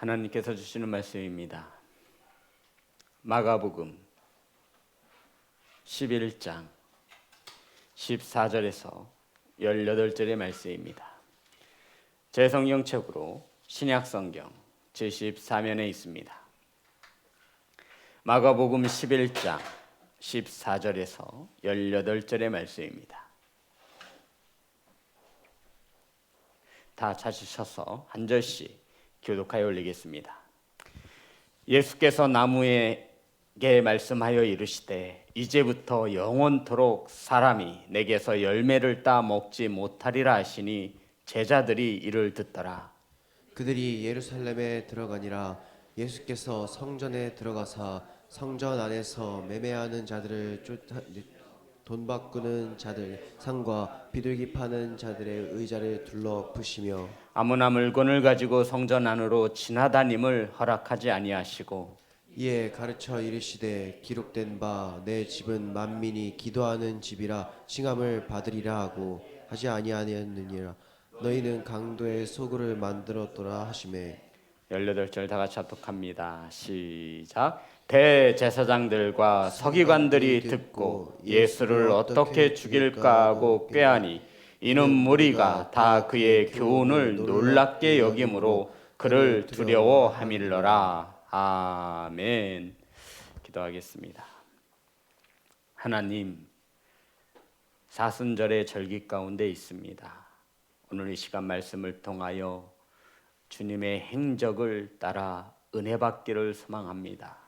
하나님께서 주시는 말씀입니다. 마가복음 11장 14절에서 18절의 말씀입니다. 제 성경책으로 신약성경 74면에 있습니다. 마가복음 11장 14절에서 18절의 말씀입니다. 다 찾으셔서 한 절씩 교독하여 올리겠습니다. 예수께서 나무에게 말씀하여 이르시되 이제부터 영원토록 사람이 내게서 열매를 따 먹지 못하리라 하시니 제자들이 이를 듣더라. 그들이 예루살렘에 들어가니라. 예수께서 성전에 들어가사 성전 안에서 매매하는 자들을 돈 바꾸는 자들 상과 비둘기 파는 자들의 의자를 둘러 부시며 아무나 물건을 가지고 성전 안으로 지나다님을 허락하지 아니하시고 이에 가르쳐 이르시되 기록된 바 내 집은 만민이 기도하는 집이라 칭함을 받으리라 하고 하지 아니하였느니라. 너희는 강도의 소굴을 만들었더라 하시매 18절 다 같이 합독합니다. 시작. 대제사장들과 서기관들이 듣고 예수를 어떻게 죽일까 하고 꾀하니 이는 무리가 다 그의 교훈을 놀랍게 여김으로 그를 두려워함일러라. 아멘. 기도하겠습니다. 하나님, 사순절의 절기 가운데 있습니다. 오늘 이 시간 말씀을 통하여 주님의 행적을 따라 은혜 받기를 소망합니다.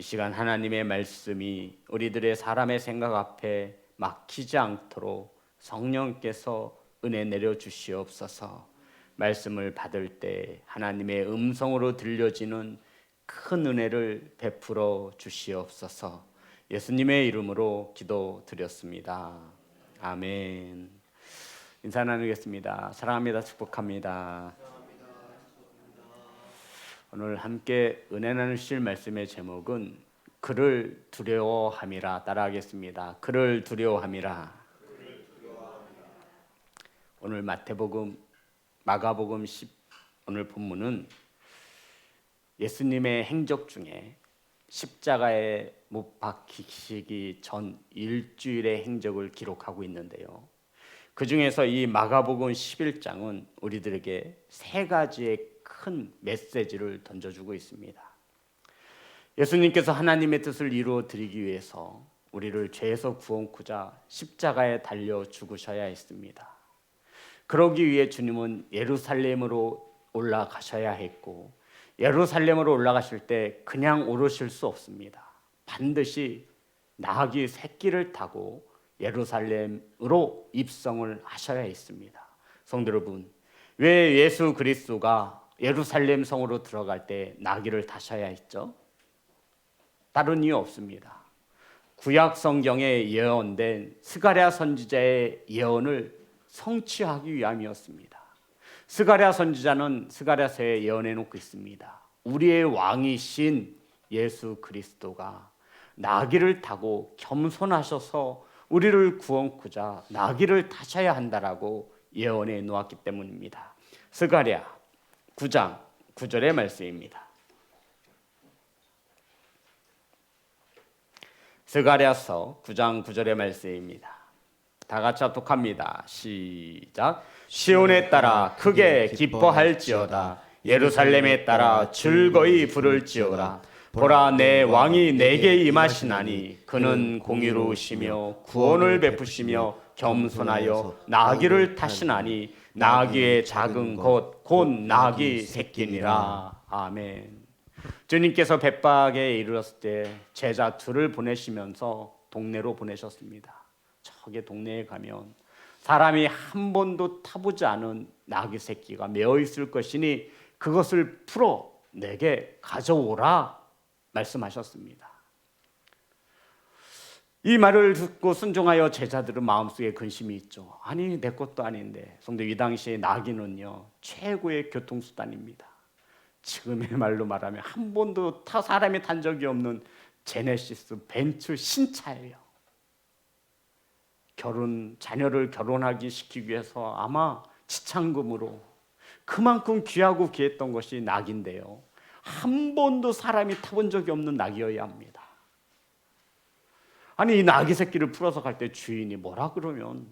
이 시간 하나님의 말씀이 우리들의 사람의 생각 앞에 막히지 않도록 성령께서 은혜 내려 주시옵소서. 말씀을 받을 때 하나님의 음성으로 들려지는 큰 은혜를 베풀어 주시옵소서. 예수님의 이름으로 기도드렸습니다. 아멘. 인사 나누겠습니다. 사랑합니다. 축복합니다. 오늘 함께 은혜 나누실 말씀의 제목은 그를 두려워함이라. 따라하겠습니다. 그를 두려워함이라. 오늘 마가복음 10 오늘 본문은 예수님의 행적 중에 십자가에 못 박히시기 전 일주일의 행적을 기록하고 있는데요. 그 중에서 이 마가복음 11장은 우리들에게 세 가지의 큰 메시지를 던져주고 있습니다. 예수님께서 하나님의 뜻을 이루어 드리기 위해서 우리를 죄에서 구원코자 십자가에 달려 죽으셔야 했습니다. 그러기 위해 주님은 예루살렘으로 올라가셔야 했고, 예루살렘으로 올라가실 때 그냥 오르실 수 없습니다. 반드시 나귀 새끼를 타고 예루살렘으로 입성을 하셔야 했습니다. 성도 여러분, 왜 예수 그리스도가 예루살렘 성으로 들어갈 때 나귀를 타셔야 했죠? 다른 이유 없습니다. 구약 성경에 예언된 스가랴 선지자의 예언을 성취하기 위함이었습니다. 스가랴 선지자는 스가랴서에 예언해 놓고 있습니다. 우리의 왕이신 예수 그리스도가 나귀를 타고 겸손하셔서 우리를 구원코자 나귀를 타셔야 한다라고 예언해 놓았기 때문입니다. 스가랴 9장 9절의 말씀입니다. 스가랴서 9장 9절의 말씀입니다. 다 같이 합독합니다. 시작. 시온에 따라 크게 기뻐할지어다. 예루살렘에 따라 즐거이 부를지어다. 보라, 내 왕이 내게 임하시나니 그는 공의로우시며 구원을 베푸시며 겸손하여 나귀를 타시나니 나귀의 작은 것 곧 나귀 새끼니라. 아멘. 주님께서 벳박에 이르렀을 때 제자 둘을 보내시면서 동네로 보내셨습니다. 저기 동네에 가면 사람이 한 번도 타보지 않은 나귀 새끼가 메어 있을 것이니 그것을 풀어 내게 가져오라 말씀하셨습니다. 이 말을 듣고 순종하여 제자들은 마음속에 근심이 있죠. 아니, 내 것도 아닌데. 성도, 이 당시에 나귀는요 최고의 교통수단입니다. 지금의 말로 말하면 한 번도 사람이 탄 적이 없는 제네시스 벤츠 신차예요. 자녀를 결혼하기 시키기 위해서 아마 지참금으로 그만큼 귀하고 귀했던 것이 낙인데요, 한 번도 사람이 타본 적이 없는 낙이어야 합니다. 아니 이 낙이 새끼를 풀어서 갈 때 주인이 뭐라 그러면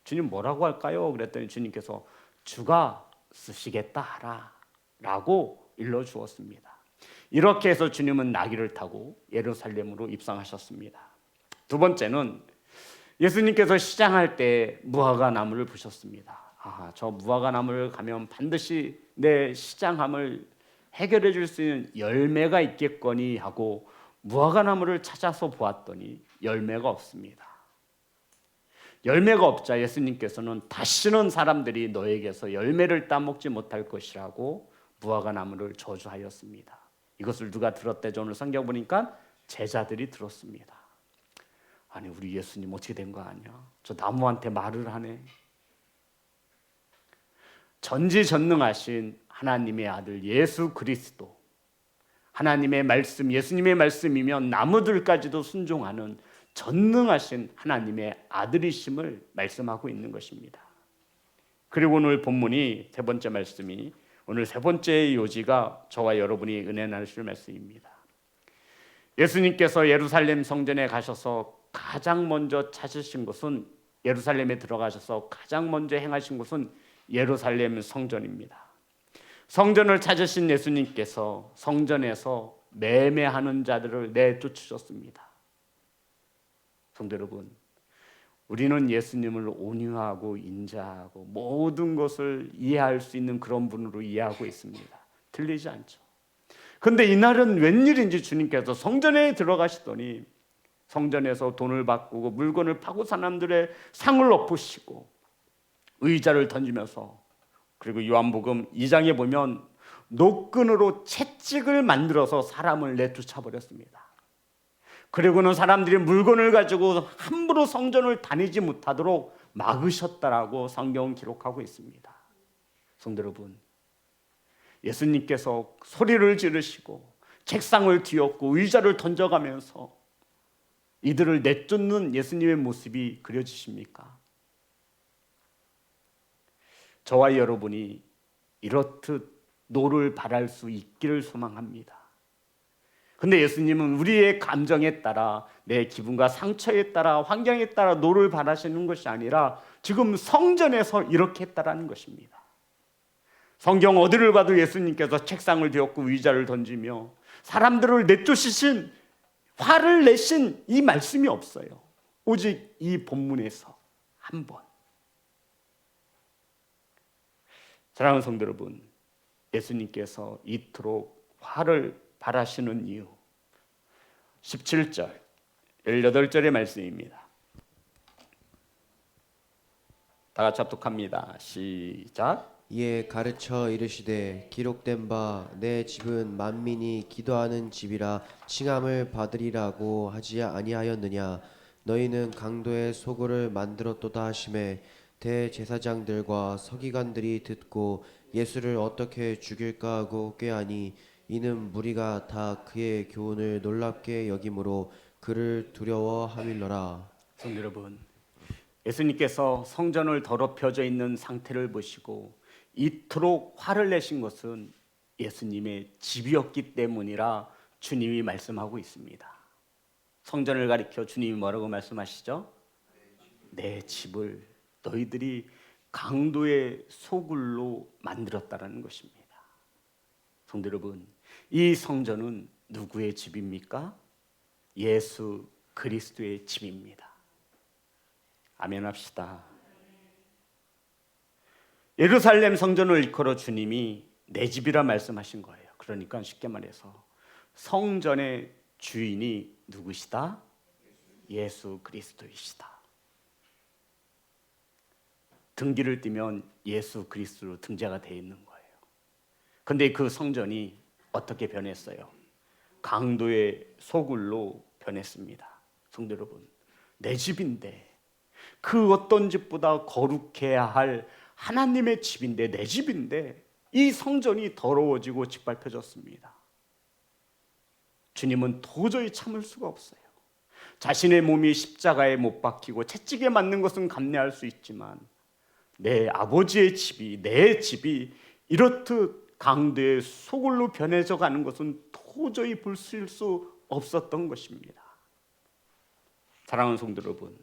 주님 뭐라고 할까요? 그랬더니 주님께서 주가 쓰시겠다 하라 라고 일러주었습니다. 이렇게 해서 주님은 나귀를 타고 예루살렘으로 입성하셨습니다. 두 번째는 예수님께서 시장할 때 무화과 나무를 보셨습니다. 저 무화과 나무를 가면 반드시 내 시장함을 해결해 줄 수 있는 열매가 있겠거니 하고 무화과 나무를 찾아서 보았더니 열매가 없습니다. 열매가 없자 예수님께서는 다시는 사람들이 너에게서 열매를 따먹지 못할 것이라고 무화과 나무를 저주하였습니다. 이것을 누가 들었대죠? 오늘 성경 보니까 제자들이 들었습니다. 아니 우리 예수님 어떻게 된 거 아니야? 저 나무한테 말을 하네. 전지전능하신 하나님의 아들 예수 그리스도, 하나님의 말씀, 예수님의 말씀이면 나무들까지도 순종하는 전능하신 하나님의 아들이심을 말씀하고 있는 것입니다. 그리고 오늘 본문이 세 번째 말씀이, 오늘 세 번째 요지가 저와 여러분이 은혜 나누실 말씀입니다. 예수님께서 예루살렘 성전에 가셔서 가장 먼저 찾으신 것은, 예루살렘에 들어가셔서 가장 먼저 행하신 것은 예루살렘 성전입니다. 성전을 찾으신 예수님께서 성전에서 매매하는 자들을 내쫓으셨습니다. 성도 여러분, 우리는 예수님을 온유하고 인자하고 모든 것을 이해할 수 있는 그런 분으로 이해하고 있습니다. 틀리지 않죠. 그런데 이날은 웬일인지 주님께서 성전에 들어가시더니 성전에서 돈을 바꾸고 물건을 파고 사람들의 상을 엎으시고 의자를 던지면서, 그리고 요한복음 2장에 보면 노끈으로 채찍을 만들어서 사람을 내쫓아 버렸습니다. 그리고는 사람들이 물건을 가지고 함부로 성전을 다니지 못하도록 막으셨다라고 성경은 기록하고 있습니다. 성도 여러분, 예수님께서 소리를 지르시고 책상을 뒤엎고 의자를 던져가면서 이들을 내쫓는 예수님의 모습이 그려지십니까? 저와 여러분이 이렇듯 노를 바랄 수 있기를 소망합니다. 근데 예수님은 우리의 감정에 따라, 내 기분과 상처에 따라, 환경에 따라 노를 바라시는 것이 아니라 지금 성전에서 이렇게 했다라는 것입니다. 성경 어디를 봐도 예수님께서 책상을 뒤엎고 의자를 던지며 사람들을 내쫓으신, 화를 내신 이 말씀이 없어요. 오직 이 본문에서 한 번. 사랑하는 성도 여러분, 예수님께서 이토록 화를 발하시는 이유, 17절, 18절의 말씀입니다. 다 같이 합독합니다. 시작. 이에 가르쳐 이르시되 기록된 바 내 집은 만민이 기도하는 집이라 칭함을 받으리라고 하지 아니하였느냐. 너희는 강도의 소굴을 만들었도다 하시매 대제사장들과 서기관들이 듣고 예수를 어떻게 죽일까 하고 꾀하니 이는 무리가 다 그의 교훈을 놀랍게 여김으로 그를 두려워함일러라. 성도 여러분, 예수님께서 성전을 더럽혀져 있는 상태를 보시고 이토록 화를 내신 것은 예수님의 집이었기 때문이라 주님이 말씀하고 있습니다. 성전을 가리켜 주님이 뭐라고 말씀하시죠? 내 집을 너희들이 강도의 소굴로 만들었다라는 것입니다. 성도 여러분, 이 성전은 누구의 집입니까? 예수 그리스도의 집입니다. 아멘 합시다. 예루살렘 성전을 일컬어 주님이 내 집이라 말씀하신 거예요. 그러니까 쉽게 말해서 성전의 주인이 누구시다? 예수 그리스도이시다. 등기를 띄면 예수 그리스도로 등재가 되어 있는 거예요. 그런데 그 성전이 어떻게 변했어요? 강도의 소굴로 변했습니다. 성도 여러분, 내 집인데, 그 어떤 집보다 거룩해야 할 하나님의 집인데, 내 집인데 이 성전이 더러워지고 짓밟혀졌습니다. 주님은 도저히 참을 수가 없어요. 자신의 몸이 십자가에 못 박히고 채찍에 맞는 것은 감내할 수 있지만 내 아버지의 집이, 내 집이 이렇듯 강도의 소굴로 변해져 가는 것은 도저히 볼 수 없었던 것입니다. 사랑하는 성도 여러분,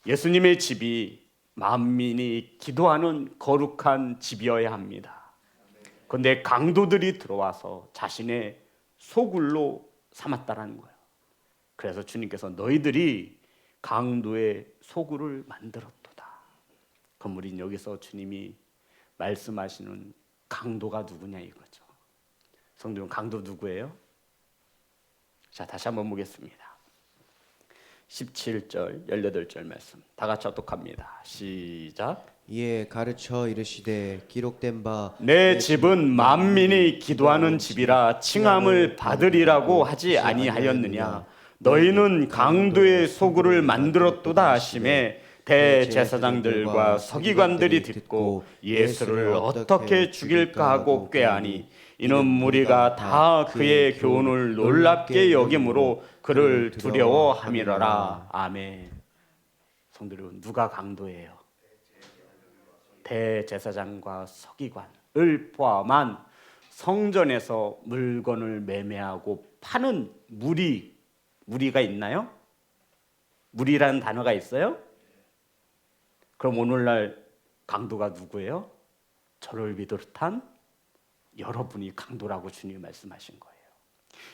예수님의 집이 만민이 기도하는 거룩한 집이어야 합니다. 그런데 강도들이 들어와서 자신의 소굴로 삼았다라는 거예요. 그래서 주님께서 너희들이 강도의 소굴을 만들었도다. 그럼 우린 여기서 주님이 말씀하시는 강도가 누구냐 이거죠. 성도 여러분, 강도 누구예요? 자, 다시 한번 보겠습니다. 17절, 18절 말씀 다 같이 합독합니다. 시작. 이에 가르쳐 이르시되 기록된 바 내 집은 만민이 기도하는 집이라 칭함을 받으리라고 하지 아니하였느냐. 너희는 강도의 소굴을 만들었도다 하시매 대제사장들과 서기관들이 듣고 예수를 어떻게 죽일까 하고 꾀하니 이는 무리가 다 그의 교훈을 놀랍게 여김으로 그를 두려워함이러라. 아멘. 성도 여러분, 누가 강도예요? 대제사장과 서기관을 포함한 성전에서 물건을 매매하고 파는 무리가 있나요? 무리라는 단어가 있어요? 그럼 오늘날 강도가 누구예요? 저를 비롯한 여러분이 강도라고 주님이 말씀하신 거예요.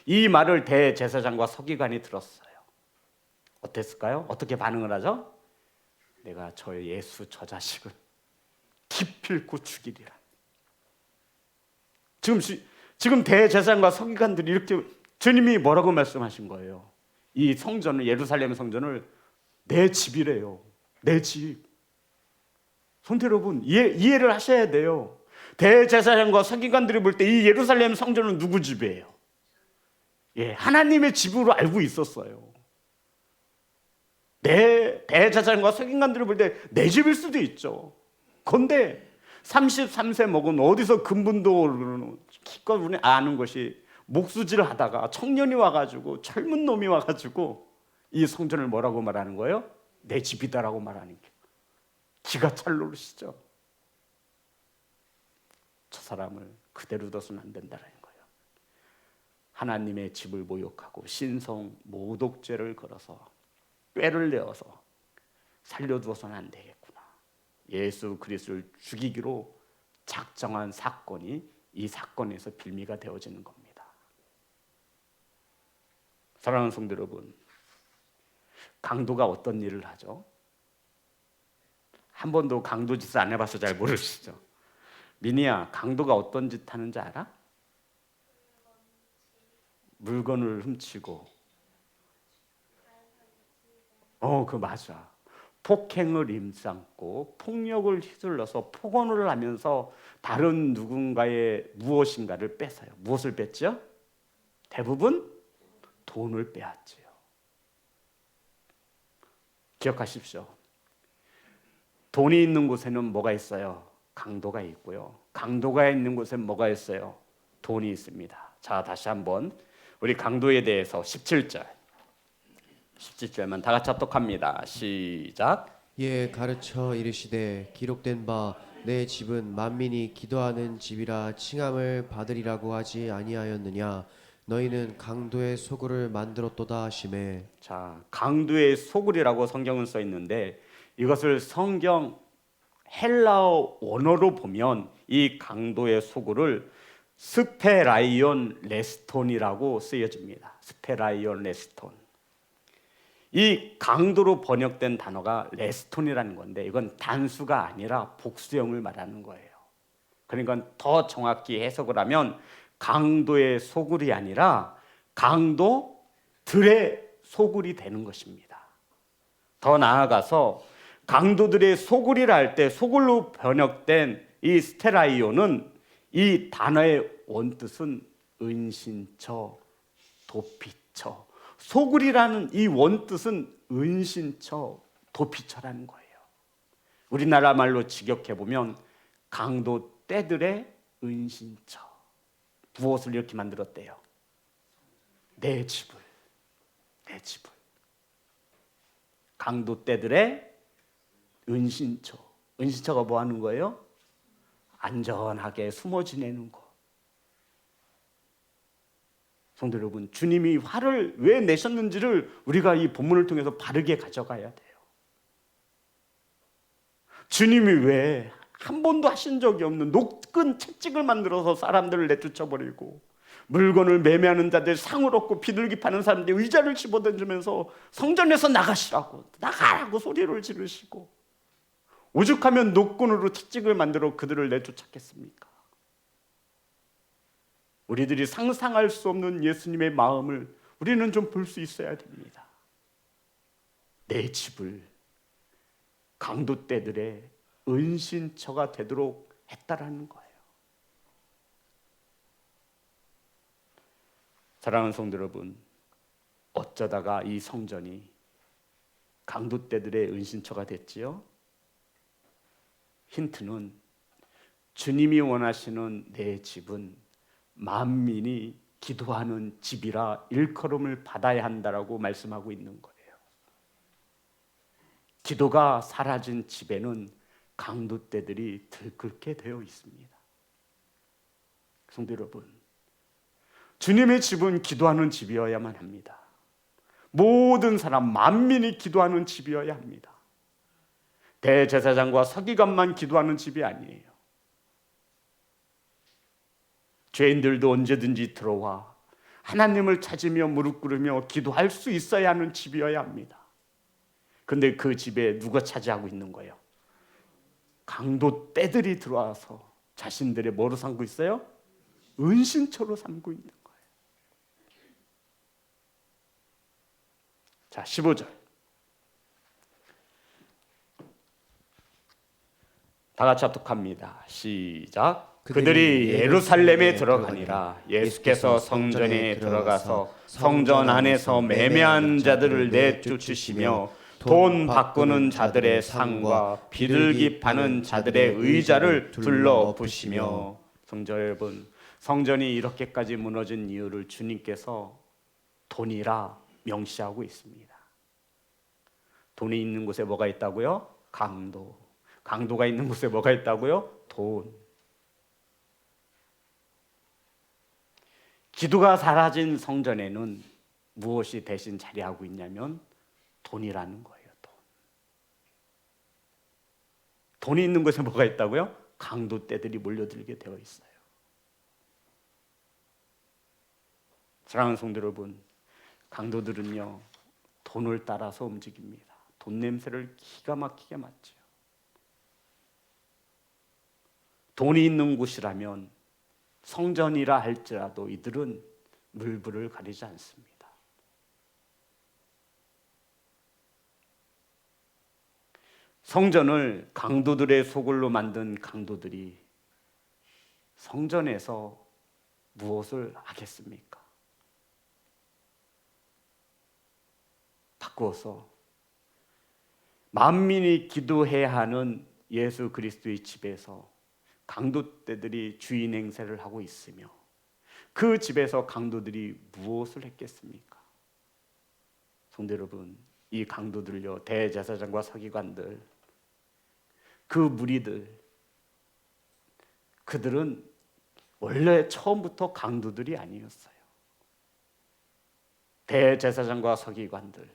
이 말을 대제사장과 서기관이 들었어요. 어땠을까요? 어떻게 반응을 하죠? 내가 저 예수 저 자식을 기필코 죽이리라. 지금 대제사장과 서기관들이 이렇게 주님이 뭐라고 말씀하신 거예요? 이 성전을, 예루살렘 성전을 내 집이래요. 내 집. 성도 여러분, 이해를 하셔야 돼요. 대제사장과 서기관들이 볼 때 이 예루살렘 성전은 누구 집이에요? 예, 하나님의 집으로 알고 있었어요. 내 대제사장과 서기관들을 볼 때 내 집일 수도 있죠. 그런데 33세 먹은 어디서 근본도 모르는 기껏 우리 아는 것이 목수질 하다가 청년이 와가지고 젊은 놈이 와가지고 이 성전을 뭐라고 말하는 거예요? 내 집이다라고 말하는 게 기가 찰 노릇이죠. 저 사람을 그대로 둬서는 안 된다는 거예요. 하나님의 집을 모욕하고 신성 모독죄를 걸어서 꾀를 내어서 살려두어서는 안 되겠구나. 예수 그리스도를 죽이기로 작정한 사건이 이 사건에서 빌미가 되어지는 겁니다. 사랑하는 성도 여러분, 강도가 어떤 일을 하죠? 한 번도 강도 짓을 안 해봐서 잘 모르시죠? 민희야, 강도가 어떤 짓 하는지 알아? 물건을 훔치고 그거 맞아. 폭행을 임삼고 폭력을 휘둘러서 폭언을 하면서 다른 누군가의 무엇인가를 뺏어요. 무엇을 뺐죠? 대부분 돈을 빼앗지요. 기억하십시오. 돈이 있는 곳에는 뭐가 있어요? 강도가 있고요. 강도가 있는 곳에는 뭐가 있어요? 돈이 있습니다. 자, 다시 한번 우리 강도에 대해서 17절만 다 같이 합독합니다. 시작. 예 가르쳐 이르시되 기록된 바 내 집은 만민이 기도하는 집이라 칭함을 받으리라고 하지 아니하였느냐. 너희는 강도의 소굴을 만들었도다 하시매. 자, 강도의 소굴이라고 성경은 써 있는데 이것을 성경 헬라어 원어로 보면 이 강도의 소굴을 스페라이온 레스톤이라고 쓰여집니다. 스페라이온 레스톤. 이 강도로 번역된 단어가 레스톤이라는 건데 이건 단수가 아니라 복수형을 말하는 거예요. 그러니까 더 정확히 해석을 하면 강도의 소굴이 아니라 강도들의 소굴이 되는 것입니다. 더 나아가서 강도들의 소굴이라 할 때 소굴로 번역된 이 스테라이온은 이 단어의 원뜻은 은신처, 도피처. 소굴이라는 이 원뜻은 은신처, 도피처라는 거예요. 우리나라 말로 직역해보면 강도 떼들의 은신처. 무엇을 이렇게 만들었대요? 내 집을. 강도 떼들의 은신처. 은신처가 뭐 하는 거예요? 안전하게 숨어 지내는 것. 성도 여러분, 주님이 화를 왜 내셨는지를 우리가 이 본문을 통해서 바르게 가져가야 돼요. 주님이 왜 한 번도 하신 적이 없는 높은 채찍을 만들어서 사람들을 내쫓아버리고 물건을 매매하는 자들, 상을 얻고 비둘기 파는 사람들 의자를 집어던지면서 성전에서 나가라고 소리를 지르시고 오죽하면 노끈으로 채찍을 만들어 그들을 내쫓았겠습니까? 우리들이 상상할 수 없는 예수님의 마음을 우리는 좀 볼 수 있어야 됩니다. 내 집을 강도 떼들의 은신처가 되도록 했다라는 거예요. 사랑하는 성도 여러분, 어쩌다가 이 성전이 강도 떼들의 은신처가 됐지요? 힌트는 주님이 원하시는 내 집은 만민이 기도하는 집이라 일컬음을 받아야 한다라고 말씀하고 있는 거예요. 기도가 사라진 집에는 강도떼들이 들끓게 되어 있습니다. 성도 여러분, 주님의 집은 기도하는 집이어야만 합니다. 모든 사람, 만민이 기도하는 집이어야 합니다. 대제사장과 서기관만 기도하는 집이 아니에요. 죄인들도 언제든지 들어와 하나님을 찾으며 무릎 꿇으며 기도할 수 있어야 하는 집이어야 합니다. 근데 그 집에 누가 차지하고 있는 거예요? 강도 떼들이 들어와서 자신들의 뭐로 삼고 있어요? 은신처로 삼고 있는 거예요. 자, 15절. 다 같이 합독합니다. 시작. 그들이 예루살렘에 들어가니라. 예수께서 성전에 들어가서 성전 안에서 매매한 자들을 내쫓으시며 돈 바꾸는 자들의 상과 비둘기 파는 자들의 의자를 둘러엎으시며. 성도 여러분, 성전이 이렇게까지 무너진 이유를 주님께서 돈이라 명시하고 있습니다. 돈이 있는 곳에 뭐가 있다고요? 강도. 강도가 있는 곳에 뭐가 있다고요? 돈. 기도가 사라진 성전에는 무엇이 대신 자리하고 있냐면 돈이라는 거예요. 돈. 돈이 있는 곳에 뭐가 있다고요? 강도떼들이 몰려들게 되어 있어요. 사랑하는 성도 여러분, 강도들은요 돈을 따라서 움직입니다. 돈 냄새를 기가 막히게 맡죠. 돈이 있는 곳이라면 성전이라 할지라도 이들은 물불을 가리지 않습니다. 성전을 강도들의 소굴로 만든 강도들이 성전에서 무엇을 하겠습니까? 바꾸어서 만민이 기도해야 하는 예수 그리스도의 집에서 강도떼들이 주인 행세를 하고 있으며 그 집에서 강도들이 무엇을 했겠습니까? 성도 여러분, 이 강도들요, 대제사장과 서기관들, 그 무리들, 그들은 원래 처음부터 강도들이 아니었어요. 대제사장과 서기관들,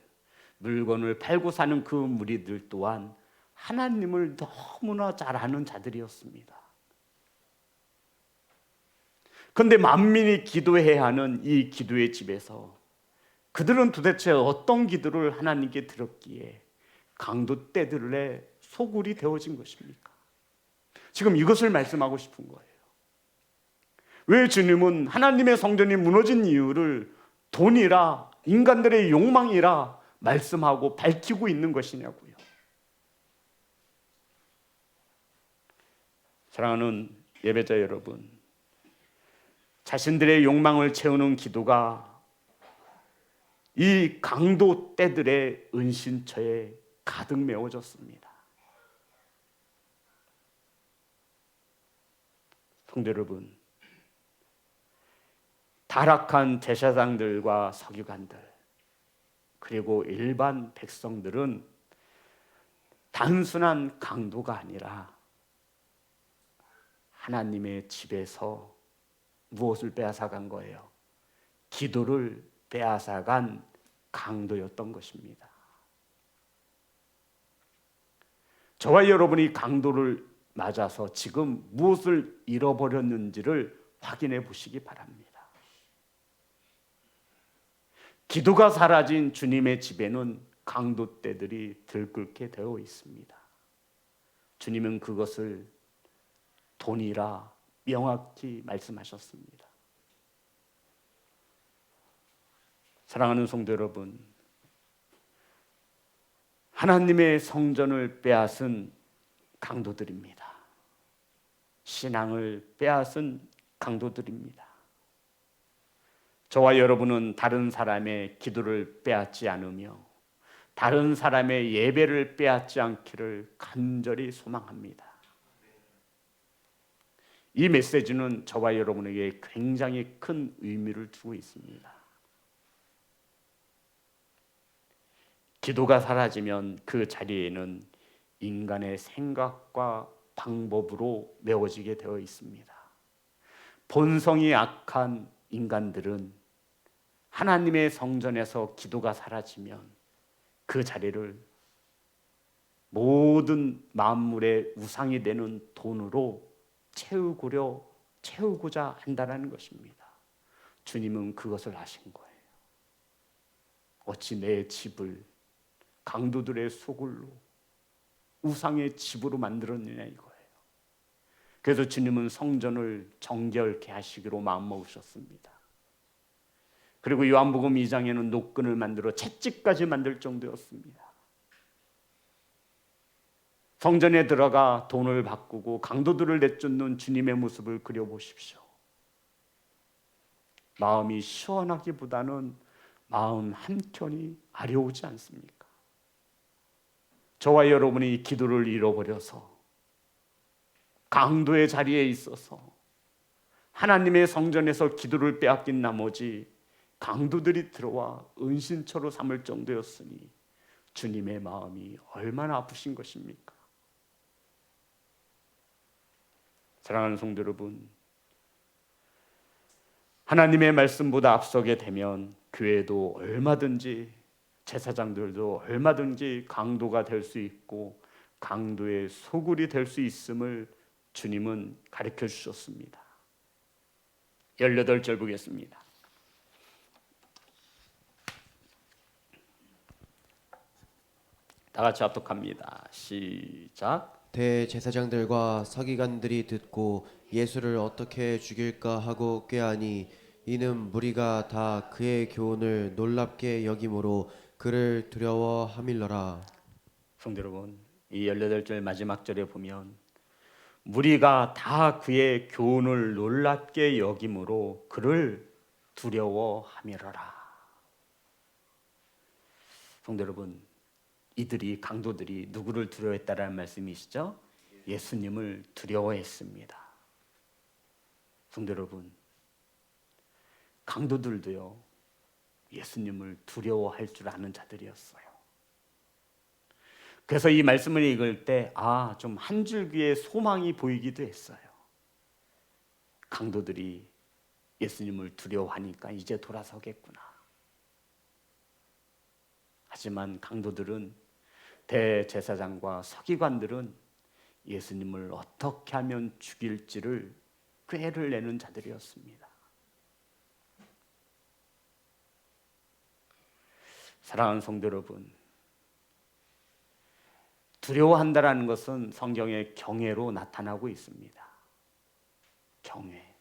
물건을 팔고 사는 그 무리들 또한 하나님을 너무나 잘 아는 자들이었습니다. 그런데 만민이 기도해야 하는 이 기도의 집에서 그들은 도대체 어떤 기도를 하나님께 드렸기에 강도떼들의 소굴이 되어진 것입니까? 지금 이것을 말씀하고 싶은 거예요. 왜 주님은 하나님의 성전이 무너진 이유를 돈이라 인간들의 욕망이라 말씀하고 밝히고 있는 것이냐고요. 사랑하는 예배자 여러분, 자신들의 욕망을 채우는 기도가 이 강도떼들의 은신처에 가득 메워졌습니다. 성도 여러분, 타락한 제사장들과 서기관들 그리고 일반 백성들은 단순한 강도가 아니라 하나님의 집에서 무엇을 빼앗아간 거예요? 기도를 빼앗아간 강도였던 것입니다. 저와 여러분이 강도를 맞아서 지금 무엇을 잃어버렸는지를 확인해 보시기 바랍니다. 기도가 사라진 주님의 집에는 강도떼들이 들끓게 되어 있습니다. 주님은 그것을 돈이라 명확히 말씀하셨습니다. 사랑하는 성도 여러분, 하나님의 성전을 빼앗은 강도들입니다. 신앙을 빼앗은 강도들입니다. 저와 여러분은 다른 사람의 기도를 빼앗지 않으며 다른 사람의 예배를 빼앗지 않기를 간절히 소망합니다. 이 메시지는 저와 여러분에게 굉장히 큰 의미를 두고 있습니다. 기도가 사라지면 그 자리에는 인간의 생각과 방법으로 메워지게 되어 있습니다. 본성이 악한 인간들은 하나님의 성전에서 기도가 사라지면 그 자리를 모든 만물의 우상이 되는 돈으로 채우고자 한다는 것입니다. 주님은 그것을 아신 거예요. 어찌 내 집을 강도들의 소굴로 우상의 집으로 만들었느냐 이거예요. 그래서 주님은 성전을 정결케 하시기로 마음먹으셨습니다. 그리고 요한복음 2장에는 노끈을 만들어 채찍까지 만들 정도였습니다. 성전에 들어가 돈을 바꾸고 강도들을 내쫓는 주님의 모습을 그려보십시오. 마음이 시원하기보다는 마음 한켠이 아려오지 않습니까? 저와 여러분이 기도를 잃어버려서 강도의 자리에 있어서 하나님의 성전에서 기도를 빼앗긴 나머지 강도들이 들어와 은신처로 삼을 정도였으니 주님의 마음이 얼마나 아프신 것입니까? 사랑하는 성도 여러분, 하나님의 말씀보다 앞서게 되면 교회도 얼마든지 제사장들도 얼마든지 강도가 될 수 있고 강도의 소굴이 될 수 있음을 주님은 가르쳐 주셨습니다. 18절 보겠습니다. 다 같이 합독합니다. 시작. 대제사장들과 서기관들이 듣고 예수를 어떻게 죽일까 하고 꾀하니 이는 무리가 다 그의 교훈을 놀랍게 여김으로 그를 두려워함일러라. 성도 여러분, 이 18절 마지막 절에 보면 무리가 다 그의 교훈을 놀랍게 여김으로 그를 두려워함이러라. 성도 여러분, 이들이 강도들이 누구를 두려워했다라는 말씀이시죠? 예수님을 두려워했습니다. 성도 여러분, 강도들도요 예수님을 두려워할 줄 아는 자들이었어요. 그래서 이 말씀을 읽을 때 좀 한 줄기의 소망이 보이기도 했어요. 강도들이 예수님을 두려워하니까 이제 돌아서겠구나. 하지만 강도들은 대제사장과 서기관들은 예수님을 어떻게 하면 죽일지를 꾀를 내는 자들이었습니다. 사랑하는 성도 여러분, 두려워한다라는 것은 성경의 경외로 나타나고 있습니다. 경외.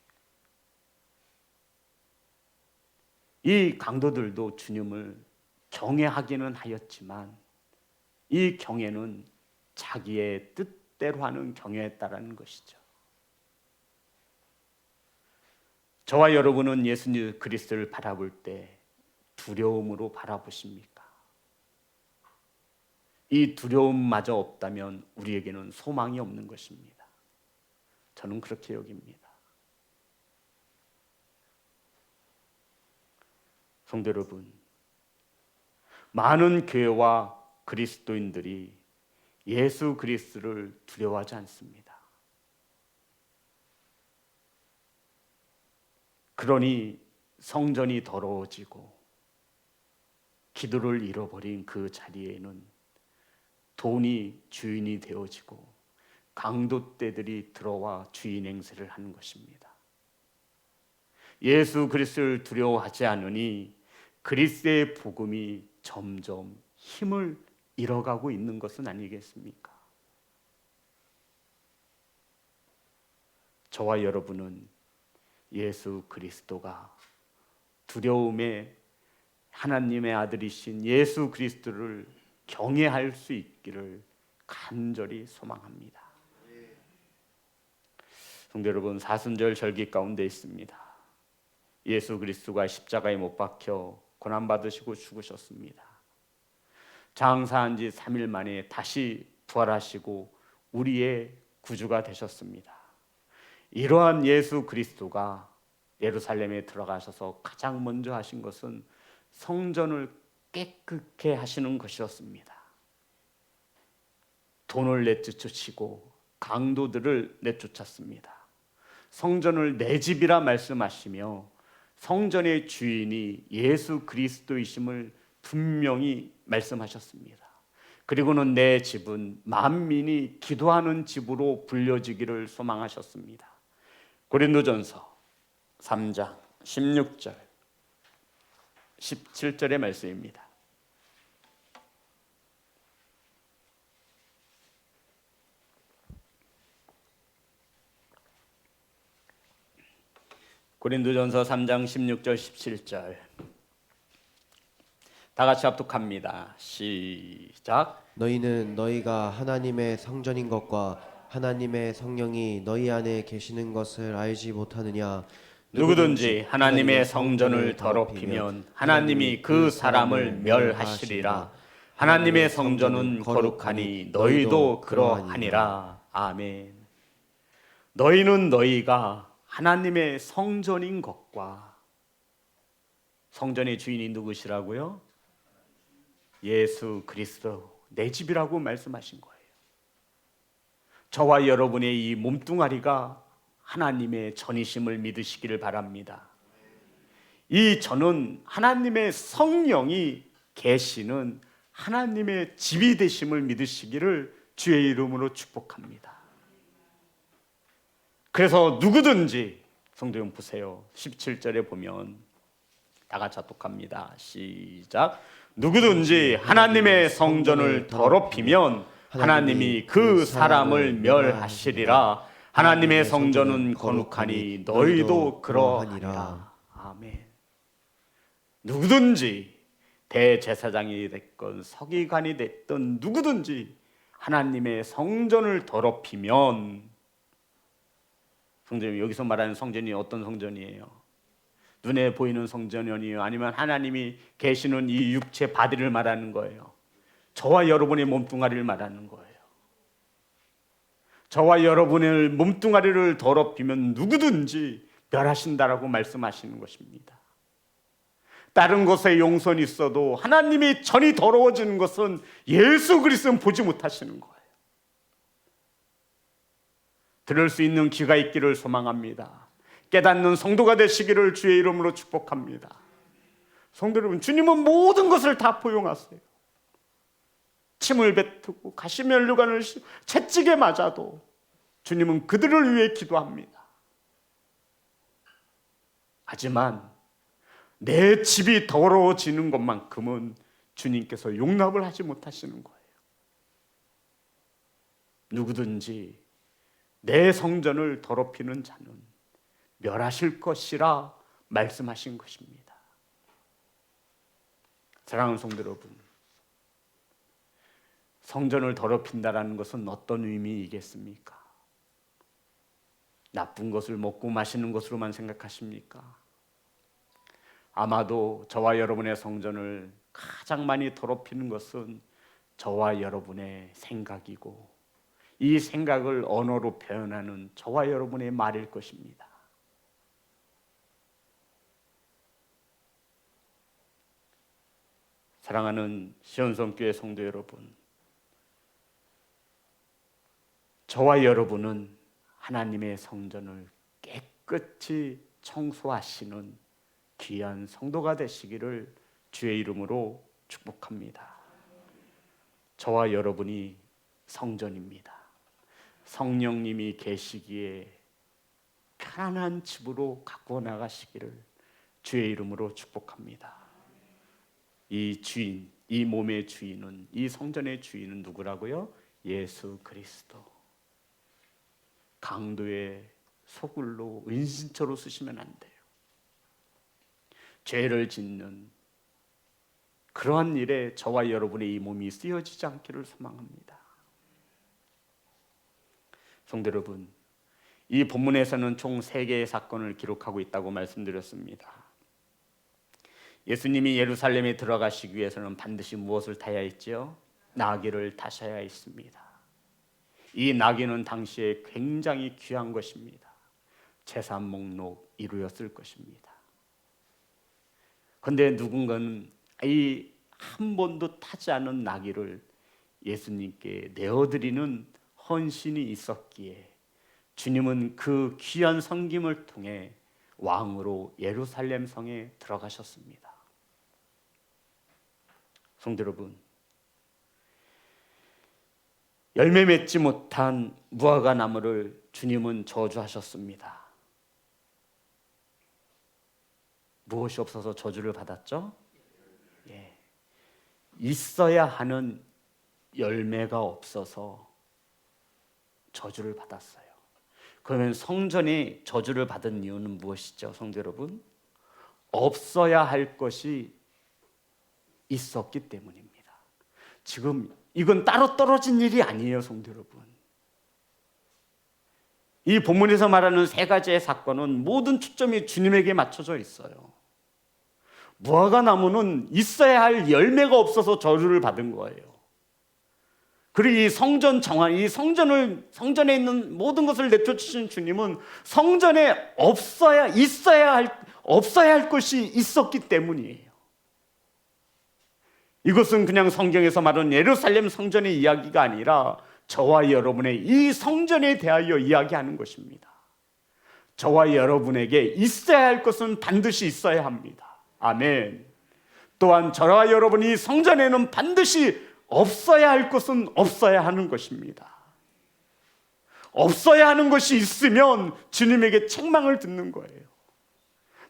이 강도들도 주님을 경외하기는 하였지만 이 경외는 자기의 뜻대로 하는 경외였다라는 것이죠. 저와 여러분은 예수님 그리스도를 바라볼 때 두려움으로 바라보십니까? 이 두려움마저 없다면 우리에게는 소망이 없는 것입니다. 저는 그렇게 여깁니다. 성도 여러분, 많은 교회와 그리스도인들이 예수 그리스도를 두려워하지 않습니다. 그러니 성전이 더러워지고 기도를 잃어버린 그 자리에는 돈이 주인이 되어지고 강도떼들이 들어와 주인 행세를 하는 것입니다. 예수 그리스도를 두려워하지 않으니 그리스도의 복음이 점점 힘을 잃어가고 있는 것은 아니겠습니까? 저와 여러분은 예수 그리스도가 두려움에 하나님의 아들이신 예수 그리스도를 경외할 수 있기를 간절히 소망합니다. 성도 여러분, 사순절 절기 가운데 있습니다. 예수 그리스도가 십자가에 못 박혀 고난받으시고 죽으셨습니다. 장사한 지 3일 만에 다시 부활하시고 우리의 구주가 되셨습니다. 이러한 예수 그리스도가 예루살렘에 들어가셔서 가장 먼저 하신 것은 성전을 깨끗게 하시는 것이었습니다. 돈을 내쫓으시고 강도들을 내쫓았습니다. 성전을 내 집이라 말씀하시며 성전의 주인이 예수 그리스도이심을 분명히 말씀하셨습니다. 그리고는 내 집은 만민이 기도하는 집으로 불려지기를 소망하셨습니다. 고린도전서 3장 16절 17절의 말씀입니다. 고린도전서 3장 16절 17절 다 같이 합독합니다. 시작. 너희는 너희가 하나님의 성전인 것과 하나님의 성령이 너희 안에 계시는 것을 알지 못하느냐? 누구든지 하나님의 성전을 더럽히면 하나님이 그 사람을 멸하시리라. 하나님의 성전은 거룩하니 너희도 그러하니라. 아멘. 너희는 너희가 하나님의 성전인 것과, 성전의 주인이 누구시라고요? 예수 그리스도, 내 집이라고 말씀하신 거예요. 저와 여러분의 이 몸뚱아리가 하나님의 전이심을 믿으시기를 바랍니다. 이 전은 하나님의 성령이 계시는 하나님의 집이 되심을 믿으시기를 주의 이름으로 축복합니다. 그래서 누구든지, 성도 여러분 보세요. 17절에 보면 다 같이 합독합니다. 시작. 누구든지 하나님의 성전을 더럽히면 하나님이 그 사람을 멸하시리라. 하나님의 성전은 거룩하니 너희도 그러하니라. 아멘. 누구든지 대제사장이 됐건 서기관이 됐든 누구든지 하나님의 성전을 더럽히면, 성전이 여기서 말하는 성전이 어떤 성전이에요? 눈에 보이는 성전이 아니에요? 아니면 하나님이 계시는 이 육체 바디를 말하는 거예요? 저와 여러분의 몸뚱아리를 말하는 거예요. 저와 여러분의 몸뚱아리를 더럽히면 누구든지 멸하신다라고 말씀하시는 것입니다. 다른 것에 용선이 있어도 하나님이 전이 더러워지는 것은 예수 그리스도는 보지 못하시는 거예요. 들을 수 있는 귀가 있기를 소망합니다. 깨닫는 성도가 되시기를 주의 이름으로 축복합니다. 성도 여러분, 주님은 모든 것을 다 포용하세요. 침을 뱉고 가시면류관을 채찍에 맞아도 주님은 그들을 위해 기도합니다. 하지만 내 집이 더러워지는 것만큼은 주님께서 용납을 하지 못하시는 거예요. 누구든지 내 성전을 더럽히는 자는 멸하실 것이라 말씀하신 것입니다. 사랑하는 성도 여러분, 성전을 더럽힌다라는 것은 어떤 의미이겠습니까? 나쁜 것을 먹고 마시는 것으로만 생각하십니까? 아마도 저와 여러분의 성전을 가장 많이 더럽히는 것은 저와 여러분의 생각이고, 이 생각을 언어로 표현하는 저와 여러분의 말일 것입니다. 사랑하는 시온성교회 성도 여러분, 저와 여러분은 하나님의 성전을 깨끗이 청소하시는 귀한 성도가 되시기를 주의 이름으로 축복합니다. 저와 여러분이 성전입니다. 성령님이 계시기에 편안한 집으로 갖고 나가시기를 주의 이름으로 축복합니다. 이 주인, 이 몸의 주인은, 이 성전의 주인은 누구라고요? 예수 그리스도. 강도의 소굴로 은신처로 쓰시면 안 돼요. 죄를 짓는 그러한 일에 저와 여러분의 이 몸이 쓰여지지 않기를 소망합니다. 성도 여러분, 이 본문에서는 총 3개의 사건을 기록하고 있다고 말씀드렸습니다. 예수님이 예루살렘에 들어가시기 위해서는 반드시 무엇을 타야 했죠? 나귀를 타셔야 했습니다. 이 나귀는 당시에 굉장히 귀한 것입니다. 재산 목록 1위였을 것입니다. 그런데 누군가는 이 한 번도 타지 않은 나귀를 예수님께 내어드리는 헌신이 있었기에 주님은 그 귀한 섬김을 통해 왕으로 예루살렘 성에 들어가셨습니다. 성도 여러분, 열매 맺지 못한 무화과 나무를 주님은 저주하셨습니다. 무엇이 없어서 저주를 받았죠? 있어야 하는 열매가 없어서 저주를 받았어요. 그러면 성전이 저주를 받은 이유는 무엇이죠, 성도 여러분? 없어야 할 것이 있었기 때문입니다. 지금 이건 따로 떨어진 일이 아니에요, 성도 여러분. 이 본문에서 말하는 3가지의 사건은 모든 초점이 주님에게 맞춰져 있어요. 무화과 나무는 있어야 할 열매가 없어서 저주를 받은 거예요. 그리고 이 성전 정한, 이 성전에 있는 모든 것을 내쫓으신 주님은 성전에 없어야 할 것이 있었기 때문이에요. 이것은 그냥 성경에서 말하는 예루살렘 성전의 이야기가 아니라 저와 여러분의 이 성전에 대하여 이야기하는 것입니다. 저와 여러분에게 있어야 할 것은 반드시 있어야 합니다. 아멘. 또한 저와 여러분이 성전에는 반드시 없어야 할 것은 없어야 하는 것입니다. 없어야 하는 것이 있으면 주님에게 책망을 듣는 거예요.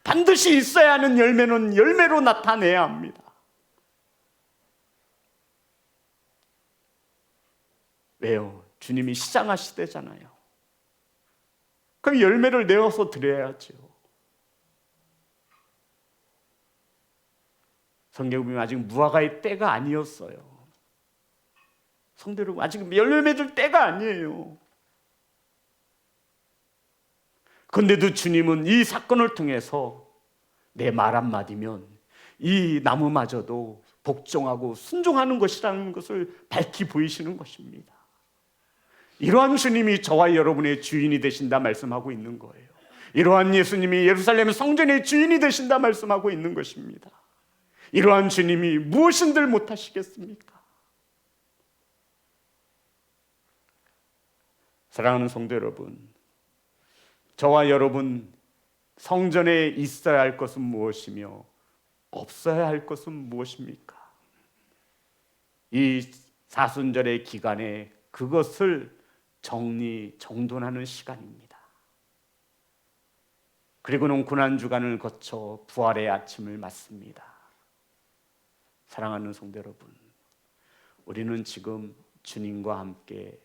반드시 있어야 하는 열매는 열매로 나타내야 합니다. 왜요? 주님이 시장하시대잖아요. 그럼 열매를 내어서 드려야죠. 성경에 보면 아직 무화과의 때가 아니었어요. 성도 여러분, 아직 열매 맺을 때가 아니에요. 그런데도 주님은 이 사건을 통해서 내 말 한마디면 이 나무마저도 복종하고 순종하는 것이라는 것을 밝히 보이시는 것입니다. 이러한 주님이 저와 여러분의 주인이 되신다 말씀하고 있는 거예요. 이러한 예수님이 예루살렘 성전의 주인이 되신다 말씀하고 있는 것입니다. 이러한 주님이 무엇인들 못하시겠습니까? 사랑하는 성도 여러분, 저와 여러분 성전에 있어야 할 것은 무엇이며 없어야 할 것은 무엇입니까? 이 사순절의 기간에 그것을 정돈하는 시간입니다. 그리고는 고난주간을 거쳐 부활의 아침을 맞습니다. 사랑하는 성도 여러분, 우리는 지금 주님과 함께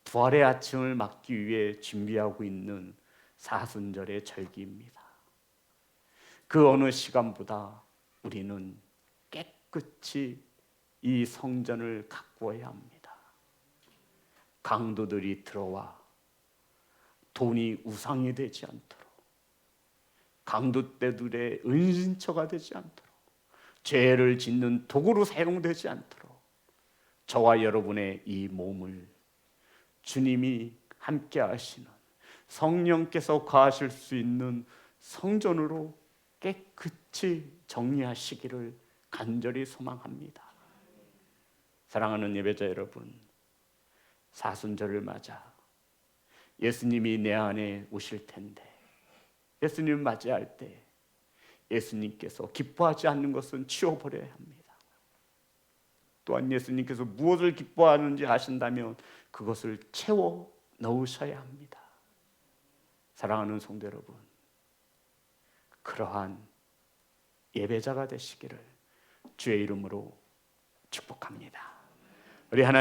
부활의 아침을 맞기 위해 준비하고 있는 사순절의 절기입니다. 그 어느 시간보다 우리는 깨끗이 이 성전을 가꾸어야 합니다. 강도들이 들어와 돈이 우상이 되지 않도록, 강도떼들의 은신처가 되지 않도록, 죄를 짓는 도구로 사용되지 않도록 저와 여러분의 이 몸을 주님이 함께 하시는 성령께서 거하실 수 있는 성전으로 깨끗이 정리하시기를 간절히 소망합니다. 사랑하는 예배자 여러분, 사순절을 맞아 예수님이 내 안에 오실 텐데 예수님을 맞이할 때 예수님께서 기뻐하지 않는 것은 치워버려야 합니다. 또한 예수님께서 무엇을 기뻐하는지 아신다면 그것을 채워 넣으셔야 합니다. 사랑하는 성도 여러분, 그러한 예배자가 되시기를 주의 이름으로 축복합니다. 우리 하나님